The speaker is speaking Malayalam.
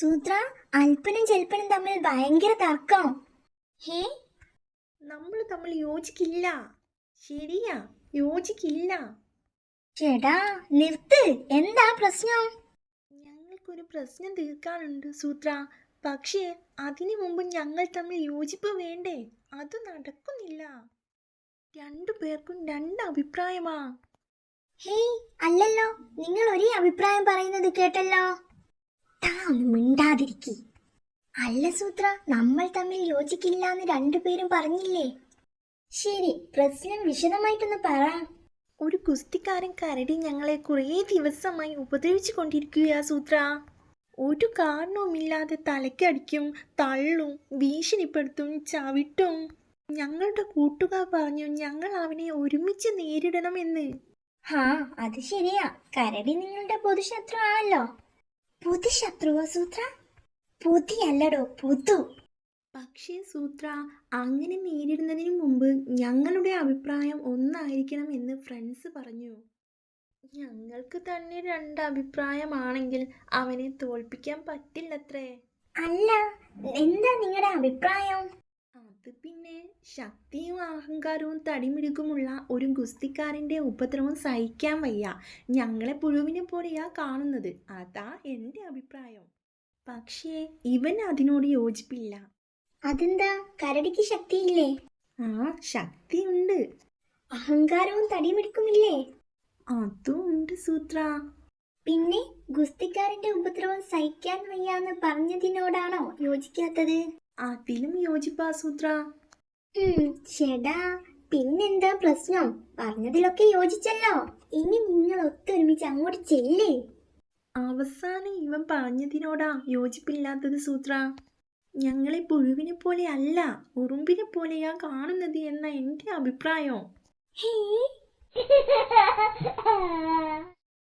സൂത്ര, അല്പനും ചെൽപ്പനും തമ്മിൽ ഭയങ്കര തർക്കം. ഹേ, നമ്മൾ തമ്മിൽ യോജിക്കില്ല. ശരിയാ, യോജിക്കില്ല. ചേടാ നിർത്ത്, എന്താ പ്രശ്നം? ഞങ്ങൾക്കൊരു പ്രശ്നം തീർക്കാനുണ്ട് സൂത്ര. പക്ഷേ അതിനു മുമ്പ് ഞങ്ങൾ തമ്മിൽ യോജിപ്പ് വേണ്ടേ? അത് നടക്കുന്നില്ല. രണ്ടു പേർക്കും രണ്ട് അഭിപ്രായമാ. ഹേയ്, അല്ലല്ലോ, നിങ്ങൾ ഒരേ അഭിപ്രായം പറയുന്നത് കേട്ടല്ലോ. താ ഒന്ന് മിണ്ടാതിരിക്കി. അല്ല സൂത്ര, നമ്മൾ തമ്മിൽ യോജിക്കില്ല എന്ന് രണ്ടുപേരും പറഞ്ഞില്ലേ? ശരി, പ്രശ്നം വിശദമായിട്ടൊന്ന് പറ. ഒരു ഗുസ്തിക്കാരൻ കരടി ഞങ്ങളെ കുറേ ദിവസമായി ഉപദ്രവിച്ചു കൊണ്ടിരിക്കുകയാ സൂത്ര. ഒരു കാരണവുമില്ലാതെ തലയ്ക്കടിക്കും, തള്ളും, ഭീഷണിപ്പെടുത്തും, ചവിട്ടും. ഞങ്ങളുടെ കൂട്ടുകാർ പറഞ്ഞു ഞങ്ങൾ അവനെ ഒരുമിച്ച് നേരിടണമെന്ന്. ഹാ, അത് ശരിയാ. കരടി നിങ്ങളുടെ പൊതുശത്രു ആണല്ലോ. പൊതുശത്രുവോ സൂത്ര? പൊതിയല്ലടോ, പൊതു. പക്ഷേ സൂത്ര, അങ്ങനെ നേരിടുന്നതിന് മുമ്പ് ഞങ്ങളുടെ അഭിപ്രായം ഒന്നായിരിക്കണം എന്ന് ഫ്രണ്ട്സ് പറഞ്ഞു. ഞങ്ങൾക്ക് തന്നെ രണ്ട് അഭിപ്രായമാണെങ്കിൽ അവനെ തോൽപ്പിക്കാൻ പറ്റില്ലത്രേ. അല്ല, എന്താ നിങ്ങളുടെ അഭിപ്രായം? അത് പിന്നെ ശക്തിയും അഹങ്കാരവും തടിമിടുക്കുമുള്ള ഒരു ഗുസ്തിക്കാരൻ്റെ ഉപദ്രവം സഹിക്കാൻ വയ്യ. ഞങ്ങളെ പുഴുവിനെ പോലെയാ കാണുന്നത്. അതാ എൻ്റെ അഭിപ്രായം. പക്ഷേ ഇവൻ അതിനോട് യോജിപ്പില്ല. അതെന്താ, കരടിക്ക് ശക്തിയില്ലേ? ആ, ശക്തിയുണ്ട്. അഹങ്കാരവും തടിമിടുക്കുമില്ലേ? അതും ഉണ്ട് സൂത്ര. പിന്നെ ഗുസ്തിക്കാരന്റെ ഉപദ്രവം സഹിക്കാൻ വയ്യാന്ന് പറഞ്ഞതിനോടാണോ യോജിക്കാത്തത്? അതിലും യോജിപ്പാ സൂത്ര. ചേടാ, പിന്നെന്താ പ്രശ്നം? പറഞ്ഞതിലൊക്കെ യോജിച്ചല്ലോ. ഇനി നിങ്ങൾ ഒത്തൊരുമിച്ച് അങ്ങോട്ട് ചെല്ലേ. അവസാനം ഇവൻ പറഞ്ഞതിനോടാ യോജിപ്പില്ലാത്തത് സൂത്ര. ഞങ്ങളെ പുഴുവിനെ പോലെ അല്ല, ഉറുമ്പിനെ പോലെയാ കാണുന്നത് എന്ന എൻ്റെ അഭിപ്രായം. ഹേ